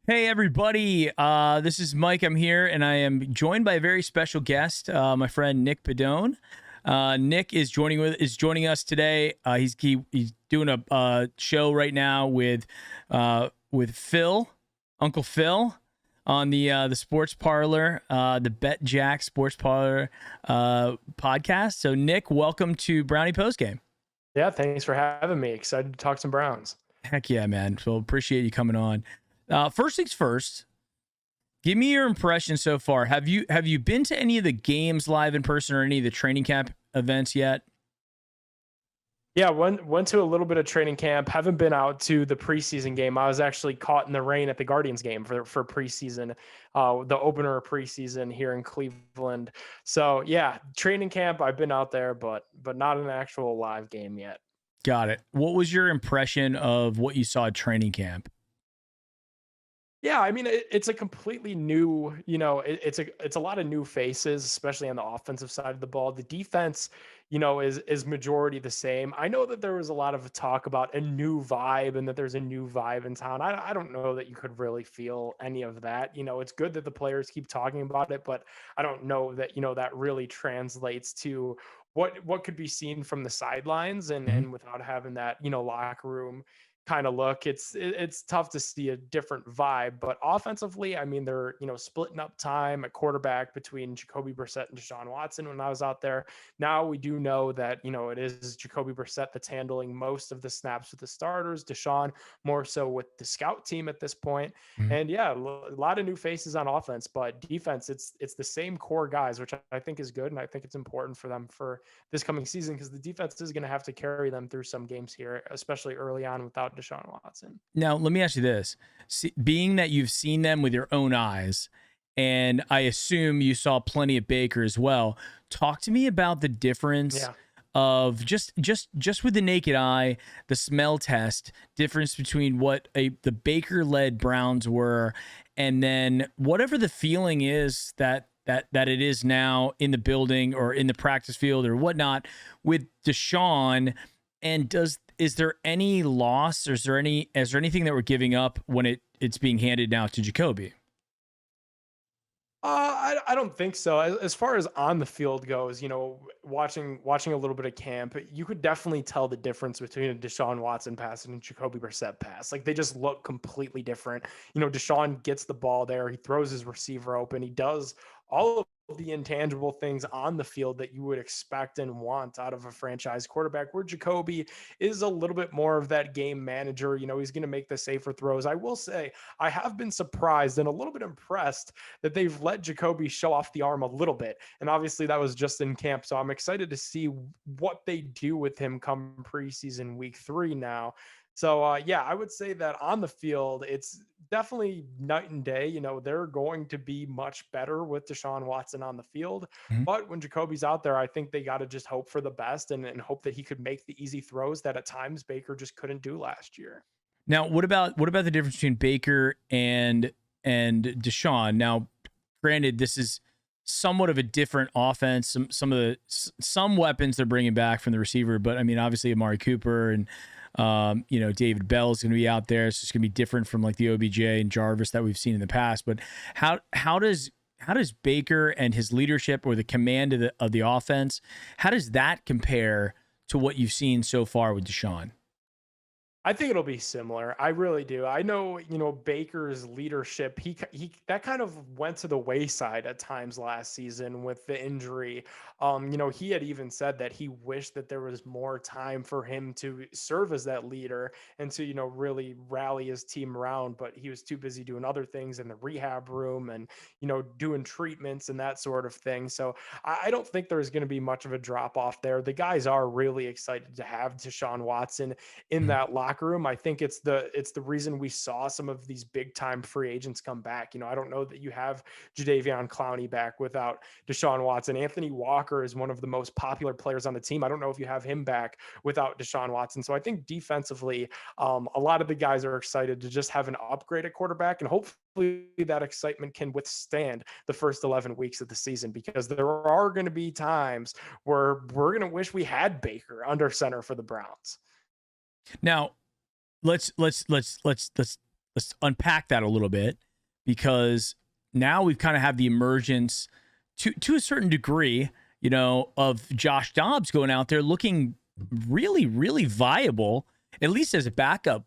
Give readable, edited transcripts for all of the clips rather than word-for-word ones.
Hey everybody, this is Mike. I'm here, and I am joined by a very special guest, my friend Nick Pedone. Nick is joining us today. He's doing a show right now with Phil, Uncle Phil, on the Sports Parlor, the Bet Jack Sports Parlor podcast. So Nick, welcome to Brownie Postgame. Yeah, thanks for having me. Excited to talk some Browns. Heck yeah, man! So appreciate you coming on. First things first. Give me your impression so far. Have you been to any of the games live in person or any of the training camp events yet? Yeah, went to a little bit of training camp. Haven't been out to the preseason game. I was actually caught in the rain at the Guardians game for preseason, the opener of preseason here in Cleveland. So yeah, training camp. I've been out there, but not an actual live game yet. Got it. What was your impression of what you saw at training camp? Yeah, I mean it's a completely new, it's a lot of new faces, especially on the offensive side of the ball. The defense, is majority the same. I know that there was a lot of talk about a new vibe and that there's a new vibe in town. I don't know that you could really feel any of that. It's good that the players keep talking about it, but I don't know that, that really translates to what could be seen from the sidelines and without having that, locker room kind of look. It's tough to see a different vibe, but offensively, I mean, they're splitting up time at quarterback between Jacoby Brissett and Deshaun Watson. When I was out there, now we do know that it is Jacoby Brissett that's handling most of the snaps with the starters. Deshaun more so with the scout team at this point. Mhm. And yeah, a lot of new faces on offense, but defense, it's the same core guys, which I think is good, and I think it's important for them for this coming season because the defense is going to have to carry them through some games here, especially early on without Deshaun Watson. Now, let me ask you this. Being that you've seen them with your own eyes, and I assume you saw plenty of Baker as well, talk to me about the difference Yeah. of just with the naked eye, the smell test, difference between what the Baker-led Browns were, and then whatever the feeling is that it is now in the building or in the practice field or whatnot with Deshaun. And is there any loss, or is there anything that we're giving up when it's being handed now to Jacoby? I don't think so. As far as on the field goes, watching a little bit of camp, you could definitely tell the difference between a Deshaun Watson pass and a Jacoby Brissett pass. Like they just look completely different. Deshaun gets the ball there, he throws his receiver open, he does all of the intangible things on the field that you would expect and want out of a franchise quarterback. Where Jacoby is a little bit more of that game manager. He's going to make the safer throws. I will say I have been surprised and a little bit impressed that they've let Jacoby show off the arm a little bit. And obviously that was just in camp. So I'm excited to see what they do with him come preseason week 3 now. So yeah, I would say that on the field, it's definitely night and day. They're going to be much better with Deshaun Watson on the field. Mhm. But when Jacoby's out there, I think they got to just hope for the best and hope that he could make the easy throws that at times Baker just couldn't do last year. Now, what about the difference between Baker and Deshaun? Now, granted, this is somewhat of a different offense. Some weapons they're bringing back from the receiver, but I mean, obviously Amari Cooper and David Bell is going to be out there. So it's going to be different from like the OBJ and Jarvis that we've seen in the past. But how does Baker and his leadership or the command of the offense, how does that compare to what you've seen so far with Deshaun? I think it'll be similar. I really do. I know, Baker's leadership, he that kind of went to the wayside at times last season with the injury. He had even said that he wished that there was more time for him to serve as that leader and to, really rally his team around, but he was too busy doing other things in the rehab room and, doing treatments and that sort of thing. So I don't think there's going to be much of a drop off there. The guys are really excited to have Deshaun Watson in that locker room. I think it's the reason we saw some of these big time free agents come back. I don't know that you have Jadeveon Clowney back without Deshaun Watson. Anthony Walker is one of the most popular players on the team. I don't know if you have him back without Deshaun Watson. So I think defensively, a lot of the guys are excited to just have an upgrade at quarterback, and hopefully that excitement can withstand the first 11 weeks of the season, because there are going to be times where we're going to wish we had Baker under center for the Browns. Now, let's let's unpack that a little bit, because now we've kind of have the emergence to a certain degree, of Josh Dobbs going out there looking really, really viable, at least as a backup,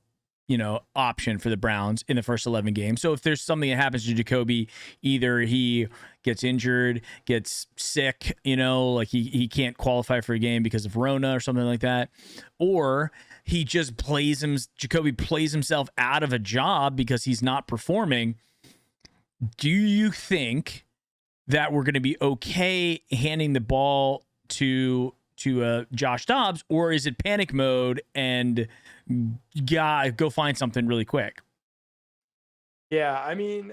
option for the Browns in the first 11 games. So if there's something that happens to Jacoby, either he gets injured, gets sick, like he can't qualify for a game because of Rona or something like that, or he just Jacoby plays himself out of a job because he's not performing. Do you think that we're going to be okay handing the ball to Josh Dobbs, or is it panic mode and go find something really quick? Yeah, I mean,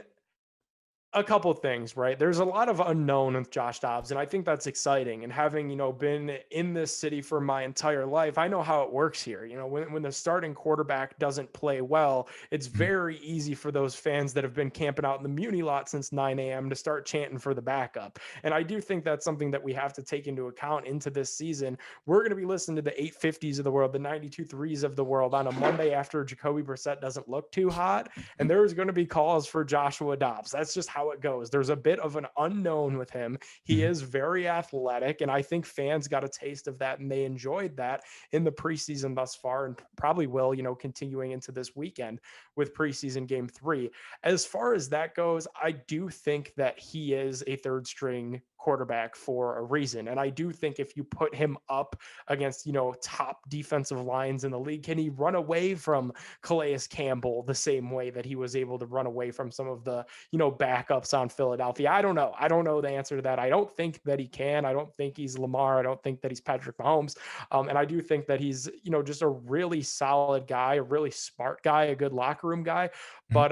a couple things, right? There's a lot of unknown with Josh Dobbs, and I think that's exciting. And having, been in this city for my entire life, I know how it works here. When the starting quarterback doesn't play well, it's very easy for those fans that have been camping out in the Muni lot since 9 a.m. to start chanting for the backup. And I do think that's something that we have to take into account into this season. We're going to be listening to the 850s of the world, the 92 threes of the world on a Monday after Jacoby Brissett doesn't look too hot. And there's going to be calls for Joshua Dobbs. That's just how it goes. There's a bit of an unknown with him. He is very athletic, and I think fans got a taste of that, and they enjoyed that in the preseason thus far, and probably will, continuing into this weekend with preseason game 3. As far as that goes, I do think that he is a third string quarterback for a reason. And I do think if you put him up against, top defensive lines in the league, can he run away from Calais Campbell the same way that he was able to run away from some of the, backups on Philadelphia? I don't know. I don't know the answer to that. I don't think that he can. I don't think he's Lamar. I don't think that he's Patrick Mahomes. And I do think that he's, just a really solid guy, a really smart guy, a good locker room guy, but,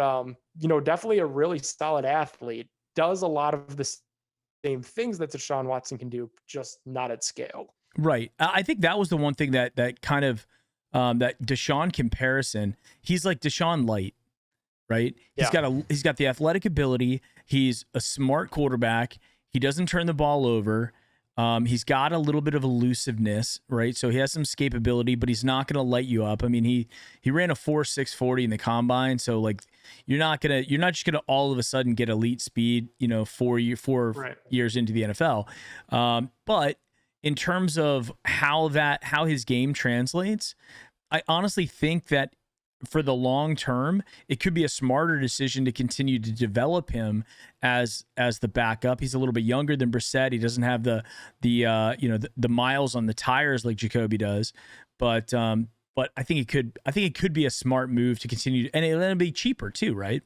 definitely a really solid athlete. Does a lot of the same things that Deshaun Watson can do, just not at scale. Right. I think that was the one thing that kind of that Deshaun comparison. He's like Deshaun light, right? Yeah. He's got the athletic ability. He's a smart quarterback. He doesn't turn the ball over. He's got a little bit of elusiveness, right? So he has some escapability, but he's not going to light you up. I mean, he ran a 4.640 in the combine, so like you're not just gonna all of a sudden get elite speed, 4 Right. years into the NFL. But in terms of how his game translates, I honestly think that for the long term, it could be a smarter decision to continue to develop him as the backup. He's a little bit younger than Brissett. He doesn't have the miles on the tires like Jacoby does, but I think it could be a smart move to continue, and it'll be cheaper too, right?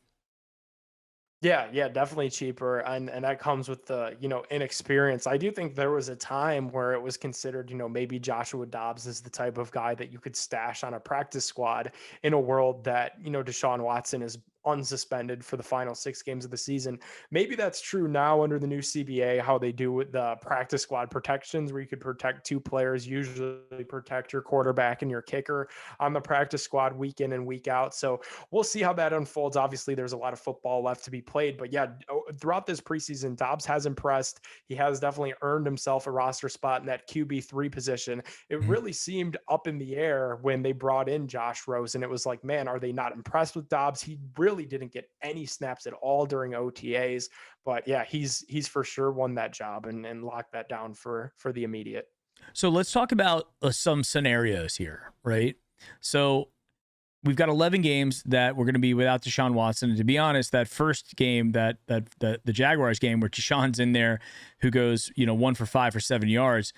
Yeah, definitely cheaper, and that comes with the, inexperience. I do think there was a time where it was considered, maybe Joshua Dobbs is the type of guy that you could stash on a practice squad in a world that, Deshaun Watson is unsuspended for the final 6 games of the season. Maybe that's true now under the new CBA, how they do with the practice squad protections, where you could protect 2 players, usually protect your quarterback and your kicker on the practice squad week in and week out. So we'll see how that unfolds. Obviously, there's a lot of football left to be played, but yeah, throughout this preseason, Dobbs has impressed. He has definitely earned himself a roster spot in that QB3 position. It Mhm. really seemed up in the air when they brought in Josh Rosen. It was like, man, are they not impressed with Dobbs? He really didn't get any snaps at all during OTAs, but yeah, he's for sure won that job and locked that down for the immediate. So let's talk about some scenarios here, right? So we've got 11 games that we're going to be without Deshaun Watson. And to be honest, that first game, the Jaguars game where Deshaun's in there, who goes 1 for 5 for 7 yards.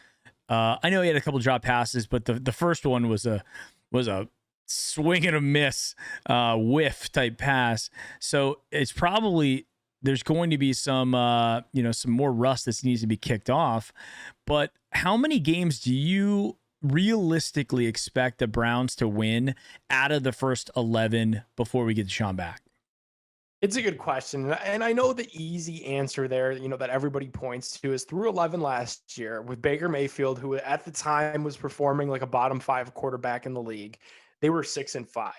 I know he had a couple drop passes, but the first one was a swing and a miss, whiff type pass. So it's probably there's going to be some some more rust that needs to be kicked off. But how many games do you realistically expect the Browns to win out of the first 11 before we get Deshaun back? It's a good question. And I know the easy answer there, that everybody points to is through 11 last year with Baker Mayfield, who at the time was performing like a bottom 5 quarterback in the league. They were 6-5.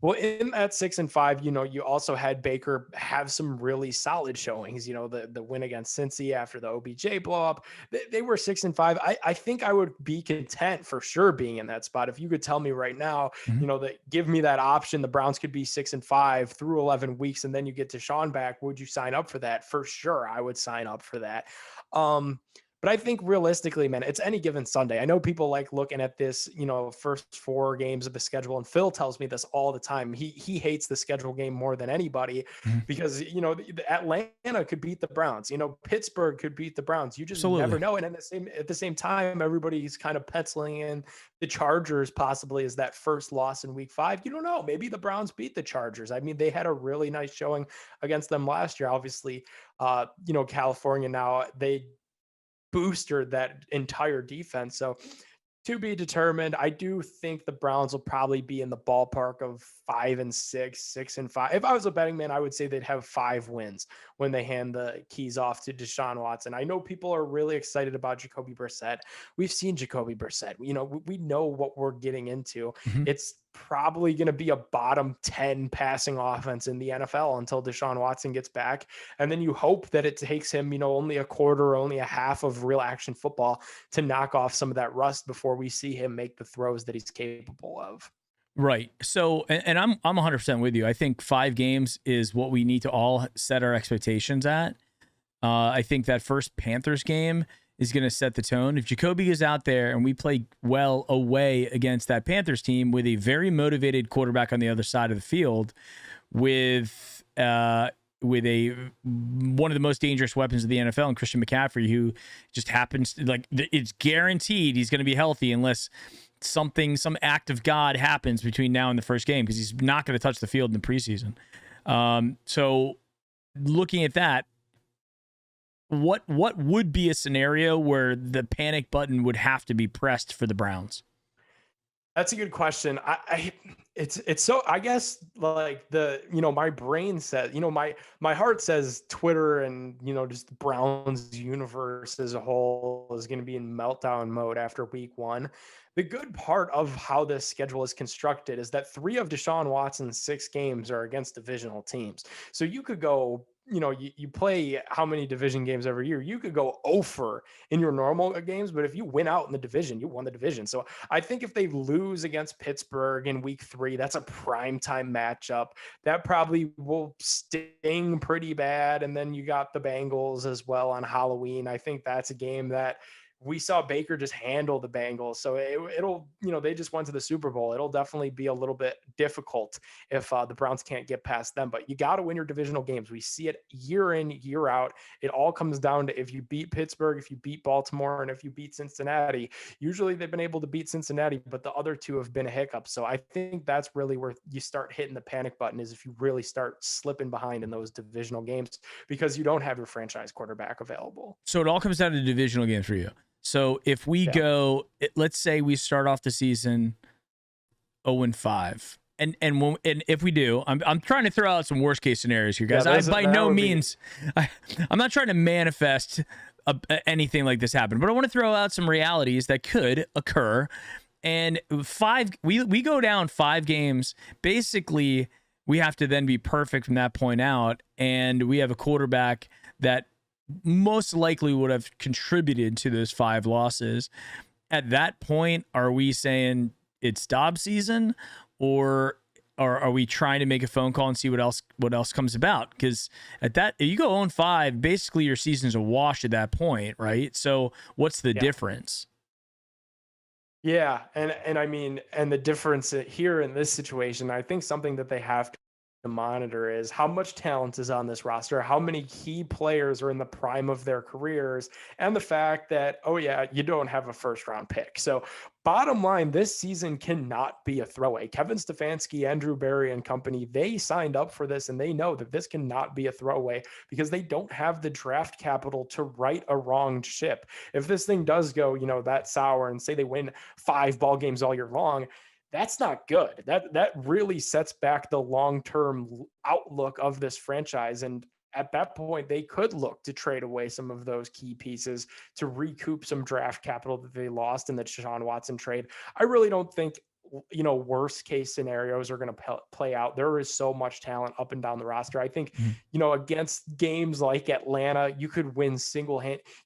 Well, in that 6-5, you also had Baker have some really solid showings. The win against Cincy after the OBJ blow up, they were 6-5. I think I would be content for sure being in that spot. If you could tell me right now, Mhm. that give me that option, the Browns could be 6-5 through 11 weeks, and then you get Deshaun back. Would you sign up for that? For sure, I would sign up for that. Um, but I think realistically, man, it's any given Sunday. I know people like looking at this, first 4 games of the schedule, and Phil tells me this all the time. He hates the schedule game more than anybody Mhm. because Atlanta could beat the Browns. Pittsburgh could beat the Browns. You just never Absolutely. know. And at the same time, everybody's kind of penciling in the Chargers possibly as that first loss in Week 5. You don't know. Maybe the Browns beat the Chargers. I mean, they had a really nice showing against them last year. Obviously, California now they boosted that entire defense. So to be determined. I do think the Browns will probably be in the ballpark of 5-6, 6-5. If I was a betting man, I would say they'd have 5 wins when they hand the keys off to Deshaun Watson. I know people are really excited about Jacoby Brissett. We've seen Jacoby Brissett. We know what we're getting into. Mhm. It's probably going to be a bottom 10 passing offense in the NFL until Deshaun Watson gets back. And then you hope that it takes him, only a quarter, only a half of real action football to knock off some of that rust before we see him make the throws that he's capable of. Right. So, and I'm 100% with you. I think 5 games is what we need to all set our expectations at. I think that first Panthers game is going to set the tone. If Jacoby is out there and we play well away against that Panthers team with a very motivated quarterback on the other side of the field, with a one of the most dangerous weapons of the NFL, and Christian McCaffrey, who just happens to, like, it's guaranteed he's going to be healthy unless some act of God happens between now and the first game, because he's not going to touch the field in the preseason. So looking at that, what would be a scenario where the panic button would have to be pressed for the Browns? That's a good question. It's so, I guess, like, my brain says, my heart says Twitter and just Browns universe as a whole is going to be in meltdown mode after Week 1. The good part of how this schedule is constructed is that 3 of Deshaun Watson's 6 games are against divisional teams. So you could go, you play how many division games every year? You could go over in your normal games, but if you win out in the division, you won the division. So I think if they lose against Pittsburgh in Week 3, that's a primetime matchup. That probably will sting pretty bad. And then you got the Bengals as well on Halloween. I think that's a game that we saw Baker just handle the Bengals. So it'll, they just went to the Super Bowl. It'll definitely be a little bit difficult if the Browns can't get past them. But you got to win your divisional games. We see it year in, year out. It all comes down to if you beat Pittsburgh, if you beat Baltimore, and if you beat Cincinnati. Usually they've been able to beat Cincinnati, but the other 2 have been a hiccup. So I think that's really where you start hitting the panic button, is if you really start slipping behind in those divisional games because you don't have your franchise quarterback available. So it all comes down to divisional games for you. So if we Yeah. go, let's say we start off the season 0-5. And if we do, I'm trying to throw out some worst case scenarios here, guys. Yeah, By no means, I'm not trying to manifest anything like this happen, but I want to throw out some realities that could occur. And we go down 5 games. Basically, we have to then be perfect from that point out, and we have a quarterback that most likely would have contributed to those 5 losses. At that point, are we saying it's Dobbs season, or are we trying to make a phone call and see what else comes about? Because if you go 0-5, basically your season's a wash at that point, right? So what's the difference? Yeah, and I mean, and the difference here in this situation, I think something that they have to monitor is how much talent is on this roster, how many key players are in the prime of their careers, and the fact that, oh yeah, you don't have a first round pick. So bottom line, this season cannot be a throwaway. Kevin Stefanski, Andrew Berry and company, they signed up for this, and they know that this cannot be a throwaway because they don't have the draft capital to right a wronged ship. If this thing does go, that sour, and say they win 5 ball games all year long, that's not good. That really sets back the long-term outlook of this franchise. And at that point, they could look to trade away some of those key pieces to recoup some draft capital that they lost in the Deshaun Watson trade. I really don't think worst case scenarios are going to play out. There is so much talent up and down the roster. I think, Mhm. against games like Atlanta, you could win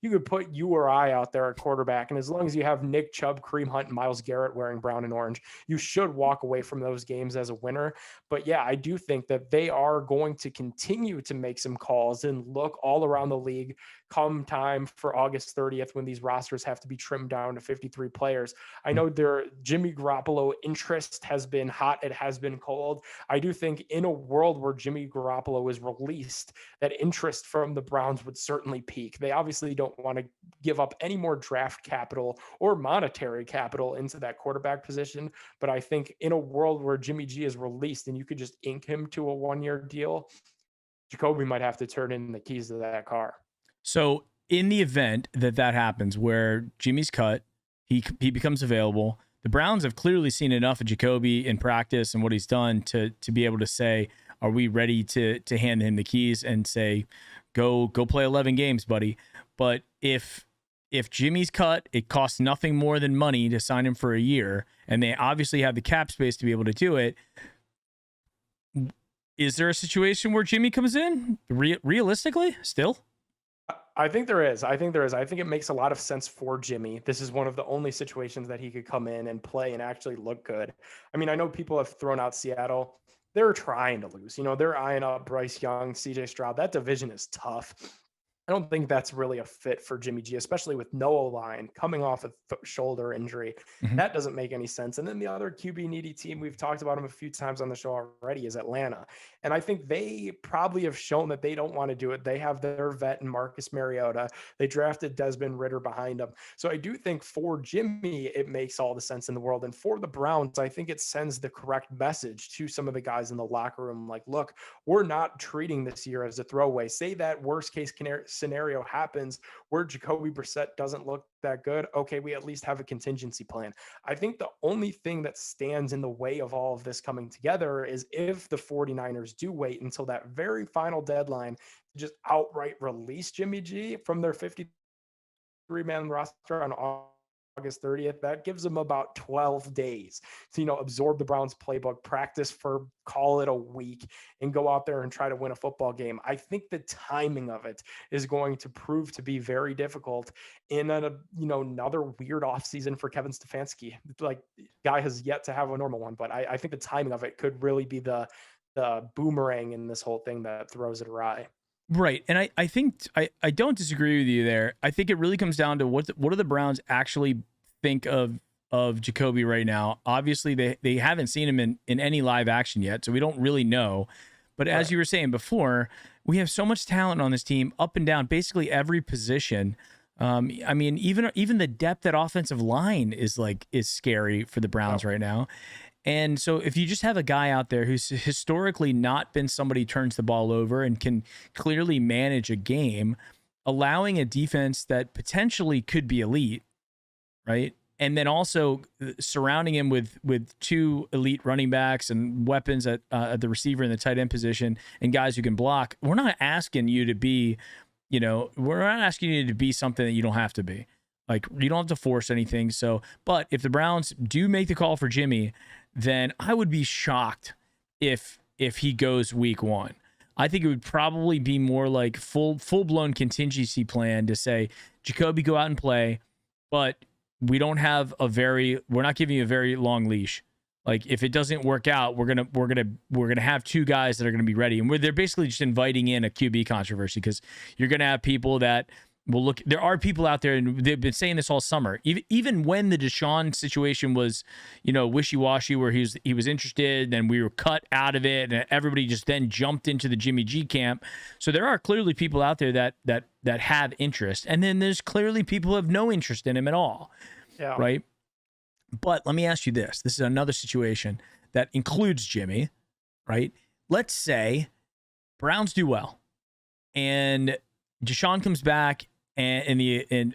you could put you or I out there at quarterback. And as long as you have Nick Chubb, Kareem Hunt, and Myles Garrett wearing brown and orange, you should walk away from those games as a winner. But yeah, I do think that they are going to continue to make some calls and look all around the league come time for August 30th when these rosters have to be trimmed down to 53 players. I know their Jimmy Garoppolo interest has been hot. It has been cold. I do think in a world where Jimmy Garoppolo is released, that interest from the Browns would certainly peak. They obviously don't want to give up any more draft capital or monetary capital into that quarterback position. But I think in a world where Jimmy G is released and you could just ink him to a 1-year deal, Jacoby might have to turn in the keys to that car. So in the event that happens, where Jimmy's cut, he becomes available, the Browns have clearly seen enough of Jacoby in practice and what he's done to be able to say, are we ready to hand him the keys and say, go play 11 games, buddy? But if Jimmy's cut, it costs nothing more than money to sign him for a year, and they obviously have the cap space to be able to do it. Is there a situation where Jimmy comes in realistically still? I think there is. I think it makes a lot of sense for Jimmy. This is one of the only situations that he could come in and play and actually look good. I mean, I know people have thrown out Seattle. They're trying to lose. They're eyeing up Bryce Young, CJ Stroud. That division is tough. I don't think that's really a fit for Jimmy G, especially with no O-line coming off a shoulder injury. Mm-hmm. That doesn't make any sense. And then the other QB needy team, we've talked about them a few times on the show already, is Atlanta. And I think they probably have shown that they don't want to do it. They have their vet in Marcus Mariota. They drafted Desmond Ridder behind them. So I do think for Jimmy, it makes all the sense in the world. And for the Browns, I think it sends the correct message to some of the guys in the locker room. Like, look, we're not treating this year as a throwaway. Say that worst case scenario happens where Jacoby Brissett doesn't look that good. Okay, we at least have a contingency plan. I think the only thing that stands in the way of all of this coming together is if the 49ers do wait until that very final deadline to just outright release Jimmy G from their 53-man roster on August 30th. That gives them about 12 days to, absorb the Browns playbook, practice for, call it a week, and go out there and try to win a football game. I think the timing of it is going to prove to be very difficult in another weird offseason for Kevin Stefanski. Like, guy has yet to have a normal one, but I think the timing of it could really be the boomerang in this whole thing that throws it awry. Right. And I think I don't disagree with you there. I think it really comes down to what do the Browns actually think of Jacoby right now. Obviously, they haven't seen him in any live action yet, so we don't really know. But as you were saying before, we have so much talent on this team up and down, basically every position. I mean, even the depth at offensive line is scary for the Browns right now. And so if you just have a guy out there who's historically not been somebody who turns the ball over and can clearly manage a game, allowing a defense that potentially could be elite, right? And then also surrounding him with two elite running backs and weapons at the receiver and the tight end position and guys who can block. We're not asking you to be, we're not asking you to be something that you don't have to be. Like, you don't have to force anything. So, but if the Browns do make the call for Jimmy, then I would be shocked if he goes week 1. I think it would probably be more like full-blown contingency plan to say, Jacoby, go out and play, but we're not giving you a very long leash. Like, if it doesn't work out, we're gonna have two guys that are gonna be ready, and they're basically just inviting in a QB controversy, because you're gonna have people that will look. There are people out there, and they've been saying this all summer. Even when the Deshaun situation was, wishy-washy, where he was interested, and we were cut out of it, and everybody just then jumped into the Jimmy G camp. So there are clearly people out there that have interest, and then there's clearly people who have no interest in him at all. Yeah. Right. But let me ask you this. This is another situation that includes Jimmy, right? Let's say Browns do well and Deshaun comes back and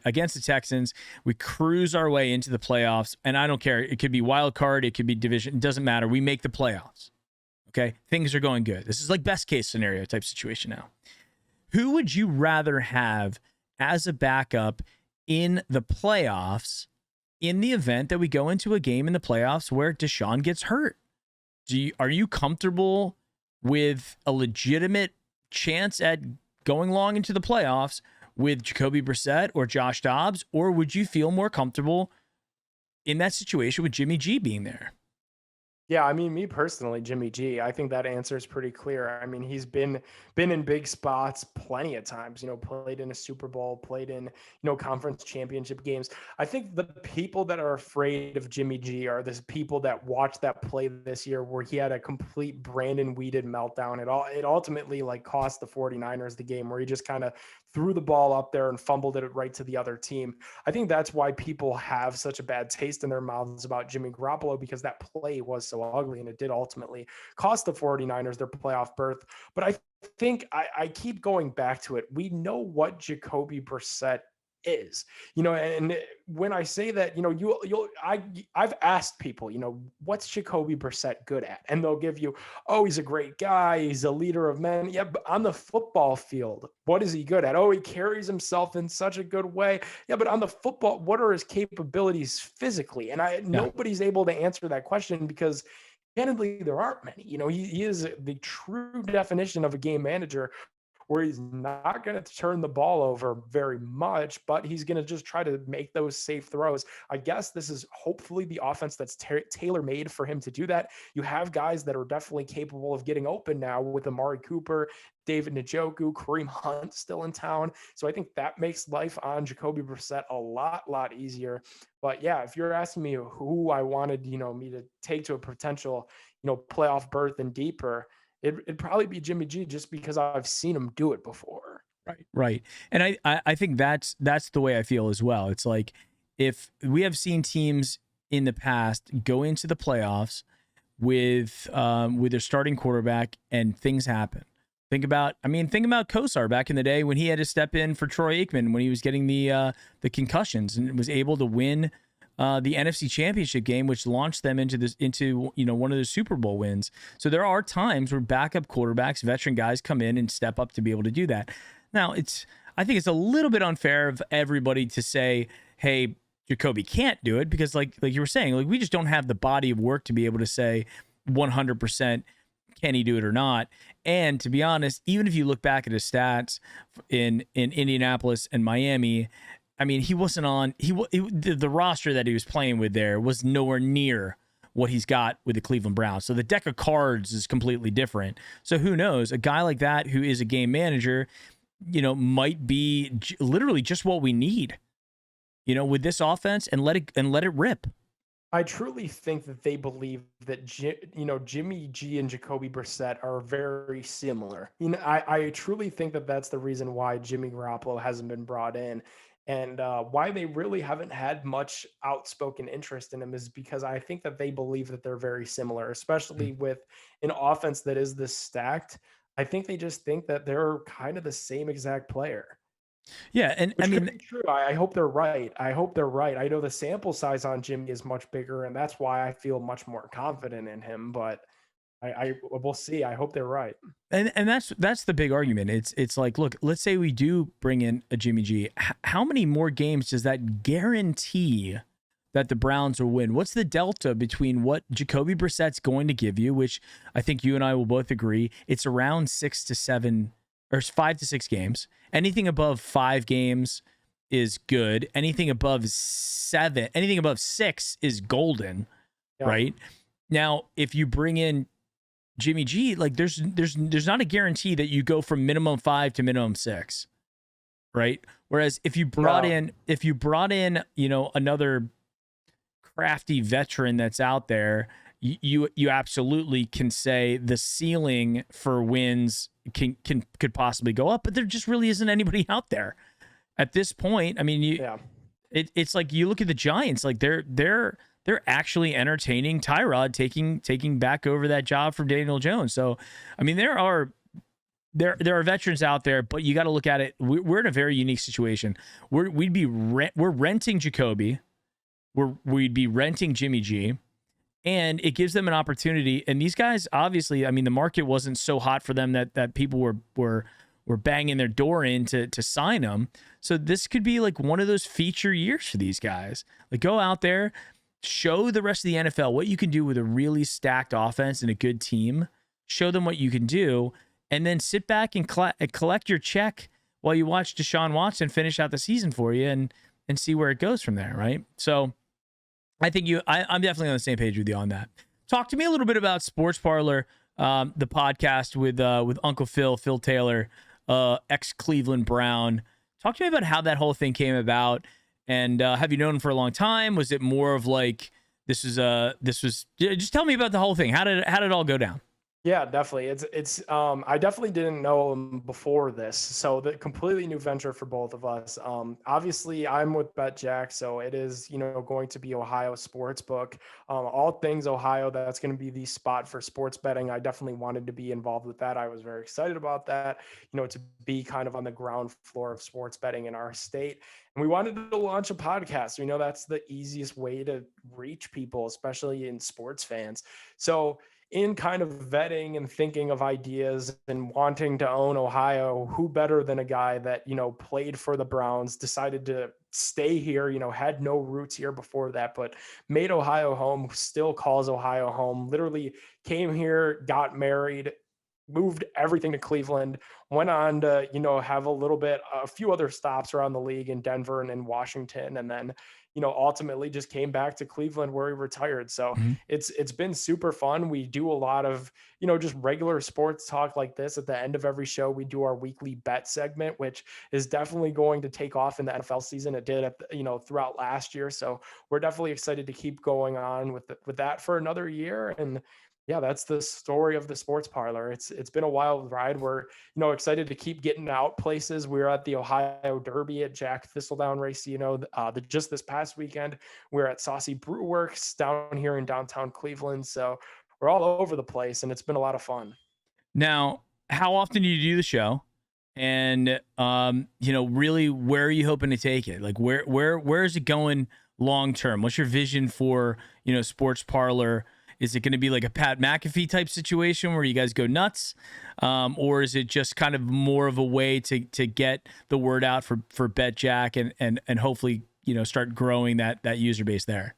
against the Texans, we cruise our way into the playoffs, and I don't care. It could be wild card. It could be division. It doesn't matter. We make the playoffs. Okay. Things are going good. This is like best case scenario type situation now. Who would you rather have as a backup in the playoffs in the event that we go into a game in the playoffs where Deshaun gets hurt? Are you comfortable with a legitimate chance at going long into the playoffs with Jacoby Brissett or Josh Dobbs, or would you feel more comfortable in that situation with Jimmy G being there? Yeah, I mean, me personally, Jimmy G, I think that answer is pretty clear. I mean, he's been in big spots plenty of times, played in a Super Bowl, played in, conference championship games. I think the people that are afraid of Jimmy G are the people that watched that play this year where he had a complete Brandon Weeded meltdown. It ultimately like cost the 49ers the game, where he just kind of threw the ball up there and fumbled it right to the other team. I think that's why people have such a bad taste in their mouths about Jimmy Garoppolo, because that play was so ugly and it did ultimately cost the 49ers their playoff berth. But I think I keep going back to it. We know what Jacoby Brissett is, and when I say that, I've asked people, what's Jacoby Brissett good at? And they'll give you, oh, he's a great guy, he's a leader of men. Yeah, but on the football field, what is he good at? Oh, he carries himself in such a good way. Yeah, but on the football, what are his capabilities physically? And nobody's able to answer that question, because candidly, there aren't many. He is the true definition of a game manager, where he's not going to turn the ball over very much, but he's going to just try to make those safe throws. I guess this is hopefully the offense that's tailor-made for him to do that. You have guys that are definitely capable of getting open now with Amari Cooper, David Njoku, Kareem Hunt still in town. So I think that makes life on Jacoby Brissett a lot easier. But yeah, if you're asking me who I wanted, me to take to a potential, playoff berth and deeper, it'd probably be Jimmy G, just because I've seen him do it before. Right. And I think that's the way I feel as well. It's like, if we have seen teams in the past go into the playoffs with their starting quarterback and things happen. Think about Kosar back in the day when he had to step in for Troy Aikman when he was getting the concussions, and was able to win the NFC Championship game, which launched them into one of the Super Bowl wins. So there are times where backup quarterbacks, veteran guys, come in and step up to be able to do that. Now, I think it's a little bit unfair of everybody to say, hey, Jacoby can't do it, because like you were saying, like, we just don't have the body of work to be able to say 100% can he do it or not. And to be honest, even if you look back at his stats in Indianapolis and Miami, I mean, he wasn't on the roster that he was playing with there was nowhere near what he's got with the Cleveland Browns. So the deck of cards is completely different. So who knows? A guy like that who is a game manager, might be literally just what we need, with this offense, and let it rip. I truly think that they believe that Jimmy G and Jacoby Brissett are very similar. I truly think that that's the reason why Jimmy Garoppolo hasn't been brought in, and why they really haven't had much outspoken interest in him, is because I think that they believe that they're very similar, especially with an offense that is this stacked. I think they just think that they're kind of the same exact player. Yeah, and Which could be true. I hope they're right. I hope they're right. I know the sample size on Jimmy is much bigger, and that's why I feel much more confident in him. But I we'll see. I hope they're right. And that's the big argument. It's like, look, let's say we do bring in a Jimmy G. How many more games does that guarantee that the Browns will win? What's the delta between what Jacoby Brissett's going to give you, which I think you and I will both agree it's around 6 to 7 or 5 to 6 games. Anything above 5 games is good. Anything above 6 is golden, right? Now, if you bring in Jimmy G, like there's not a guarantee that you go from minimum 5 to minimum 6, right? Whereas if you brought in, another crafty veteran that's out there, you absolutely can say the ceiling for wins could possibly go up, but there just really isn't anybody out there at this point. I mean, it's like you look at the Giants, like they're actually entertaining Tyrod taking back over that job from Daniel Jones. So, I mean, there are veterans out there, but you got to look at it. We're in a very unique situation. We're renting Jacoby. We'd be renting Jimmy G. And it gives them an opportunity. And these guys, obviously, I mean, the market wasn't so hot for them that people were were banging their door in to sign him. So this could be like one of those feature years for these guys. Like go out there, show the rest of the NFL what you can do with a really stacked offense and a good team. Show them what you can do, and then sit back and collect your check while you watch Deshaun Watson finish out the season for you and see where it goes from there, right? So I think I'm definitely on the same page with you on that. Talk to me a little bit about Sports Parlor, the podcast with Uncle Phil Taylor, ex Cleveland Brown. Talk to me about how that whole thing came about, and have you known him for a long time? Was it more of like this was just tell me about the whole thing. How did it all go down? Yeah, definitely. It's I definitely didn't know him before this. So the completely new venture for both of us. Obviously I'm with BetJack, so it is, going to be Ohio Sportsbook. All things Ohio, that's going to be the spot for sports betting. I definitely wanted to be involved with that. I was very excited about that, to be kind of on the ground floor of sports betting in our state. And we wanted to launch a podcast. We know that's the easiest way to reach people, especially in sports fans. So in kind of vetting and thinking of ideas and wanting to own Ohio, who better than a guy that, played for the Browns, decided to stay here, had no roots here before that, but made Ohio home, still calls Ohio home, literally came here, got married, moved everything to Cleveland, went on to, have a few other stops around the league in Denver and in Washington. And then, ultimately just came back to Cleveland where he retired. So Mm-hmm. it's been super fun. We do a lot of, just regular sports talk like this. At the end of every show, we do our weekly bet segment, which is definitely going to take off in the NFL season. It did, throughout last year. So we're definitely excited to keep going on with that for another year. And yeah, that's the story of the Sports Parlor. It's been a wild ride. We're, excited to keep getting out places. We were at the Ohio Derby at Jack Thistledown race, just this past weekend. We we're at Saucy Brew Works down here in downtown Cleveland. So we're all over the place, and it's been a lot of fun. Now, how often do you do the show? And really, where are you hoping to take it? Like, where is it going long term? What's your vision for Sports Parlor? Is it going to be like a Pat McAfee type situation where you guys go nuts, or is it just kind of more of a way to get the word out for BetJack and hopefully start growing that user base there?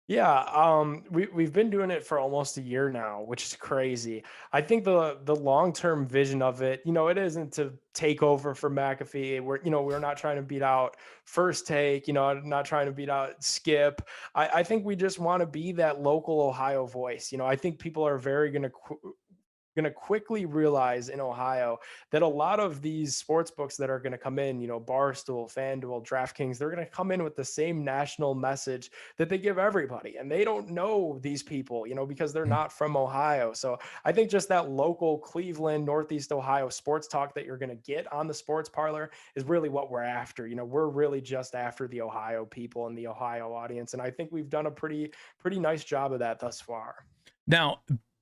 Yeah, we've been doing it for almost a year now, which is crazy. I think the long-term vision of it, it isn't to take over for McAfee. We're not trying to beat out First Take, not trying to beat out Skip. I think we just want to be that local Ohio voice. I think people are very going to quickly realize in Ohio that a lot of these sports books that are going to come in, Barstool, FanDuel, DraftKings, they're going to come in with the same national message that they give everybody. And they don't know these people, because they're not from Ohio. So I think just that local Cleveland, Northeast Ohio sports talk that you're going to get on the Sports Parlor is really what we're after. We're really just after the Ohio people and the Ohio audience. And I think we've done a pretty nice job of that thus far. Now,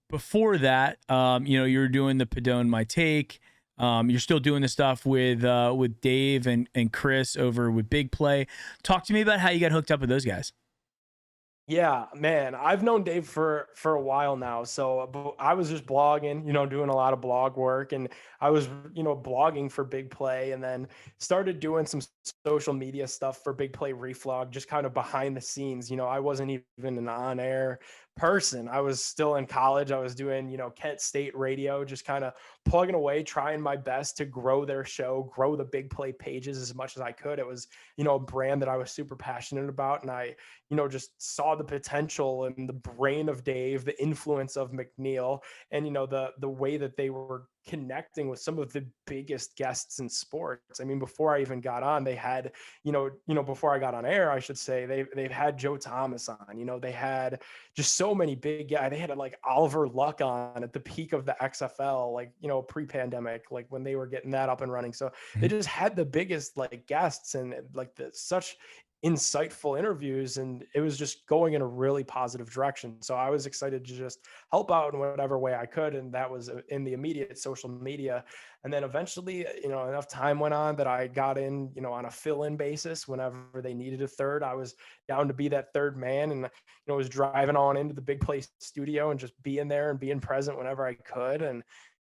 before that, you were doing the Pedone My Take. You're still doing the stuff with Dave and Chris over with Big Play. Talk to me about how you got hooked up with those guys. Yeah, man, I've known Dave for a while now. So I was just blogging, doing a lot of blog work, and I was, blogging for Big Play, and then started doing some social media stuff for Big Play Reflog, just kind of behind the scenes. I wasn't even an on-air person. I was still in college. I was doing, Kent State radio, just kind of plugging away, trying my best to grow their show, grow the Big Play pages as much as I could. It was, a brand that I was super passionate about, and I just saw the potential and the brain of Dave, the influence of McNeil, and the way that they were connecting with some of the biggest guests in sports. I mean, before I even got on, they had, before I got on air, I should say, they've had Joe Thomas on. They had just so many big guys. They had like Oliver Luck on at the peak of the XFL, like pre-pandemic, like when they were getting that up and running. So they just had the biggest like guests and like such insightful interviews, and it was just going in a really positive direction. So I was excited to just help out in whatever way I could, and that was in the immediate social media. And then eventually, enough time went on that I got in, on a fill-in basis whenever they needed a third. I was down to be that third man, and was driving on into the Big Play studio and just being there and being present whenever I could. And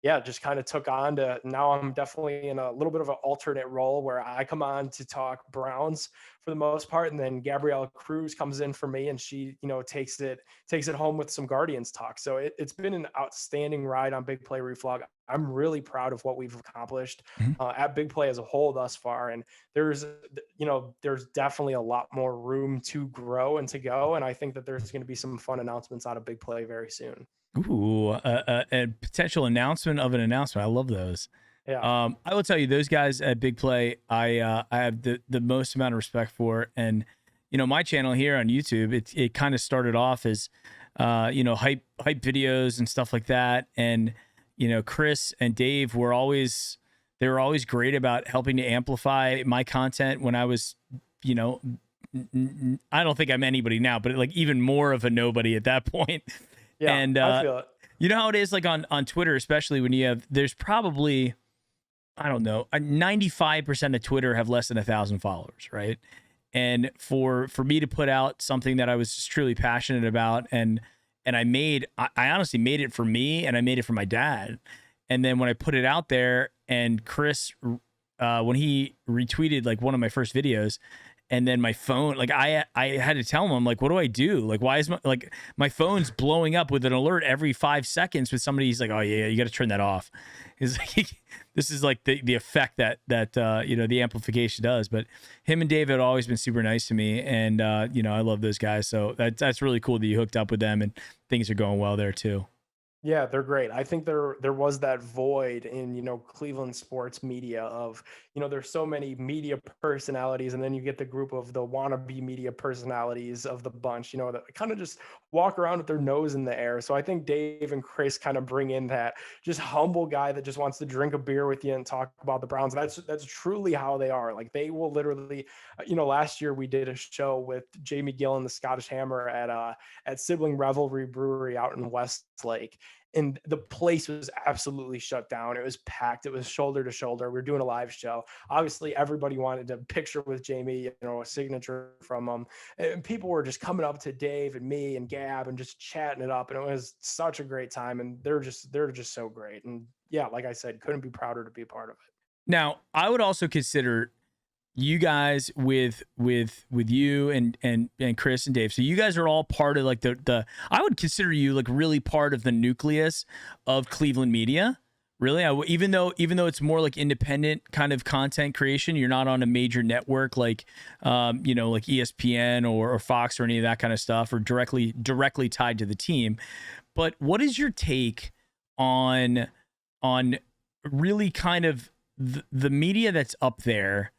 yeah, just kind of took on to now I'm definitely in a little bit of an alternate role where I come on to talk Browns for the most part, and then Gabrielle Cruz comes in for me, and she, takes it home with some Guardians talk. So it's been an outstanding ride on Big Play Reflog. I'm really proud of what we've accomplished Mhm. at Big Play as a whole thus far, and there's definitely a lot more room to grow and to go, and I think that there's going to be some fun announcements out of Big Play very soon. Ooh, a potential announcement of an announcement. I love those. Yeah. I will tell you, those guys at Big Play, I have the most amount of respect for, and my channel here on YouTube, it kind of started off as, hype videos and stuff like that, and Chris and Dave they were always great about helping to amplify my content when I was, you know, I don't think I'm anybody now, but like even more of a nobody at that point. Yeah, And I feel it. you know how it is, like on Twitter, especially when there's probably, I don't know, 95% of Twitter have less than 1,000 followers, right? And for me to put out something that I was just truly passionate about, and I honestly made it for me, and I made it for my dad. And then when I put it out there, and Chris, when he retweeted like one of my first videos, and then my phone, like I had to tell him, I'm like, what do I do? Like, why is my phone's blowing up with an alert every 5 seconds with somebody? He's like, oh yeah, you got to turn that off. He's like, this is like the effect that the amplification does. But him and David have always been super nice to me, and I love those guys. So that's really cool that you hooked up with them, and things are going well there too. Yeah, they're great. I think there was that void in, Cleveland sports media of, there's so many media personalities, and then you get the group of the wannabe media personalities of the bunch, that kind of just walk around with their nose in the air. So I think Dave and Chris kind of bring in that just humble guy that just wants to drink a beer with you and talk about the Browns. That's truly how they are. Like they will literally, last year we did a show with Jamie Gill and the Scottish Hammer at Sibling Revelry Brewery out in Westlake, and the place was absolutely shut down. It was packed. It was shoulder to shoulder. We were doing a live show. Obviously, everybody wanted a picture with Jamie, a signature from him. And people were just coming up to Dave and me and Gab and just chatting it up. And it was such a great time. And they're just so great. And yeah, like I said, couldn't be prouder to be a part of it. Now, I would also consider you guys with you and Chris and Dave. So you guys are all part of like the I would consider you like really part of the nucleus of Cleveland media. Really, even though it's more like independent kind of content creation, you're not on a major network like like ESPN or Fox or any of that kind of stuff, or directly tied to the team. But what is your take on really kind of the media that's up there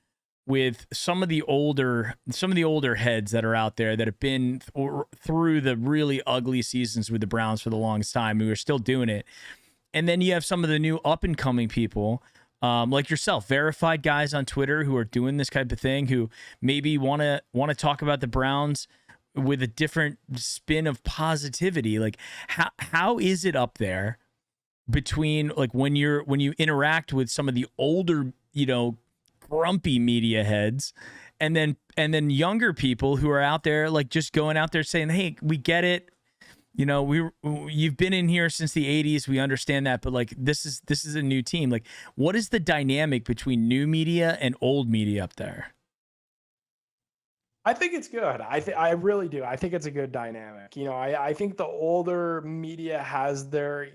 with some of the older heads that are out there that have been through the really ugly seasons with the Browns for the longest time, who are still doing it, and then you have some of the new up and coming people, like yourself, verified guys on Twitter who are doing this type of thing, who maybe want to talk about the Browns with a different spin of positivity. Like how is it up there between like when you interact with some of the older, grumpy media heads, and then younger people who are out there like just going out there saying, hey, we get it, you've been in here since the 80s, we understand that, but like this is a new team. Like, what is the dynamic between new media and old media up there? I think it's good. I really do. I think it's a good dynamic. I think the older media has their,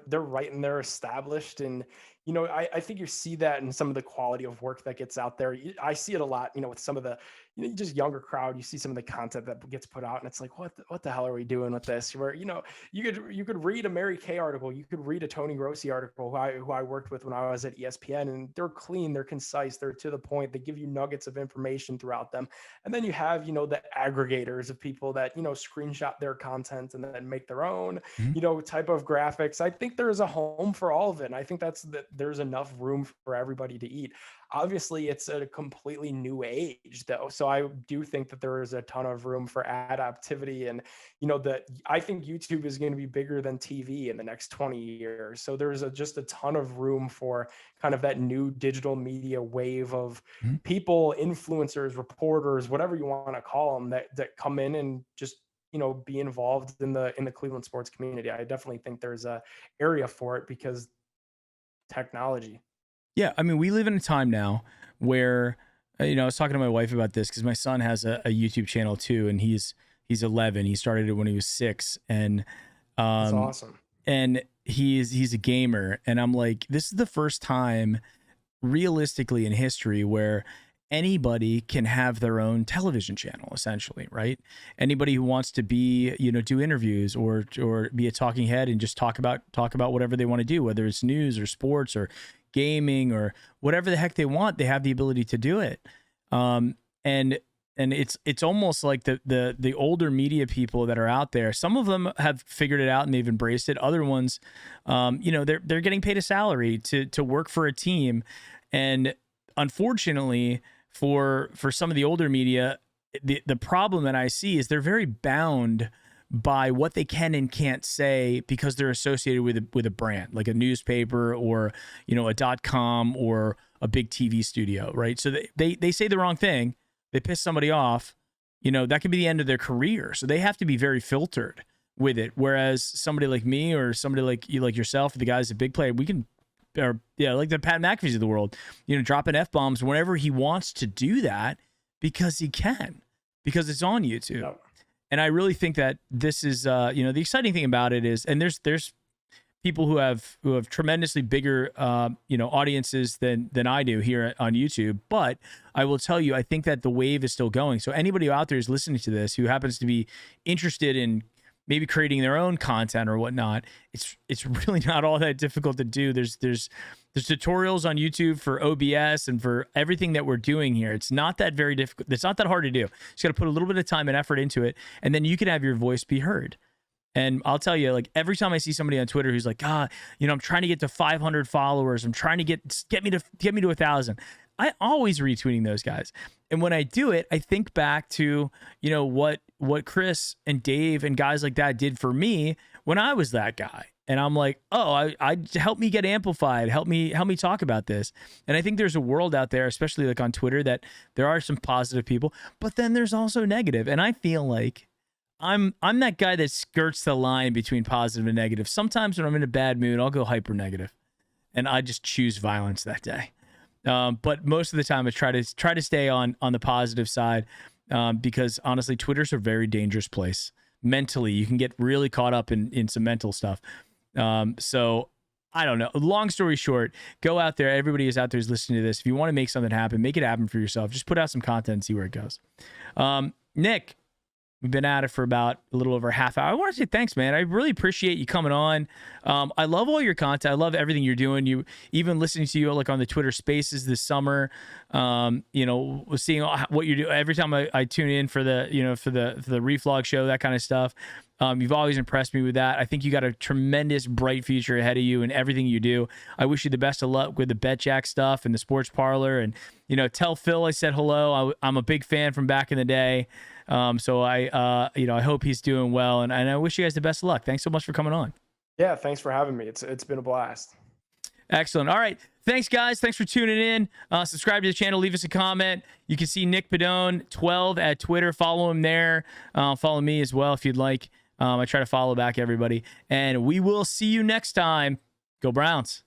they're right and they're established. And, I think you see that in some of the quality of work that gets out there. I see it a lot, with some of the, just younger crowd. You see some of the content that gets put out, and it's like, what the hell are we doing with this? Where, you could read a Mary Kay article, you could read a Tony Grossi article who I worked with when I was at ESPN, and they're clean, they're concise, they're to the point, they give you nuggets of information throughout them. And then you have, the aggregators of people that, screenshot their content and then make their own, Mhm. type of graphics. I think there's a home for all of it. And I think that there's enough room for everybody to eat. Obviously, it's a completely new age, though. So I do think that there is a ton of room for adaptivity. And, that I think YouTube is going to be bigger than TV in the next 20 years. So there's just a ton of room for kind of that new digital media wave of Mhm. people, influencers, reporters, whatever you want to call them, that come in and just be involved in the Cleveland sports community. I definitely think there's a area for it because technology. Yeah, I mean, we live in a time now where I was talking to my wife about this because my son has a YouTube channel too, and he's 11. He started it when he was 6, and That's um, awesome. and he's a gamer, and I'm like, this is the first time realistically in history where anybody can have their own television channel, essentially, right? Anybody who wants to be, do interviews or be a talking head and just talk about whatever they want to do, whether it's news or sports or gaming or whatever the heck they want, they have the ability to do it. And it's almost like the older media people that are out there, some of them have figured it out and they've embraced it. Other ones, they're getting paid a salary to work for a team. And unfortunately for some of the older media, the problem that I see is they're very bound by what they can and can't say because they're associated with a brand, like a newspaper or, a .com or a big TV studio, right? So they say the wrong thing, they piss somebody off, that could be the end of their career. So they have to be very filtered with it. Whereas somebody like me or somebody like yourself, the guy's a big player, we can, like the Pat McAfee's of the world, dropping F-bombs whenever he wants to do that because he can, because it's on YouTube. Yep. And I really think that this is, the exciting thing about it is, and there's people who have tremendously bigger, audiences than I do here on YouTube. But I will tell you, I think that the wave is still going. So anybody out there who's listening to this who happens to be interested in maybe creating their own content or whatnot, it's really not all that difficult to do. There's tutorials on YouTube for OBS and for everything that we're doing here. It's not that very difficult. It's not that hard to do. You just got to put a little bit of time and effort into it, and then you can have your voice be heard. And I'll tell you, like, every time I see somebody on Twitter who's like, I'm trying to get to 500 followers. I'm trying to get me to 1,000. I always retweeting those guys. And when I do it, I think back to, what Chris and Dave and guys like that did for me when I was that guy. And I'm like, I help me get amplified. Help me talk about this. And I think there's a world out there, especially like on Twitter, that there are some positive people, but then there's also negative. And I feel like I'm that guy that skirts the line between positive and negative. Sometimes when I'm in a bad mood, I'll go hyper negative, and I just choose violence that day. But most of the time, I try to stay on the positive side, because honestly, Twitter's a very dangerous place. Mentally, you can get really caught up in some mental stuff. So I don't know. Long story short, go out there. Everybody is out there who's listening to this. If you want to make something happen, make it happen for yourself. Just put out some content and see where it goes. Nick, we've been at it for about a little over a half hour. I want to say thanks, man. I really appreciate you coming on. I love all your content. I love everything you're doing. You even listening to you like on the Twitter Spaces this summer. Seeing what you do every time I tune in for the for the reflog show, that kind of stuff. You've always impressed me with that. I think you got a tremendous bright future ahead of you in everything you do. I wish you the best of luck with the BetJack stuff and the Sports Parlor. And tell Phil I said hello. I'm a big fan from back in the day. So I hope he's doing well, and I wish you guys the best of luck. Thanks so much for coming on. Yeah, thanks for having me. It's been a blast. Excellent. All right. Thanks, guys. Thanks for tuning in. Subscribe to the channel. Leave us a comment. You can see Nick Pedone 12 at Twitter. Follow him there. Follow me as well if you'd like. I try to follow back everybody. And we will see you next time. Go Browns.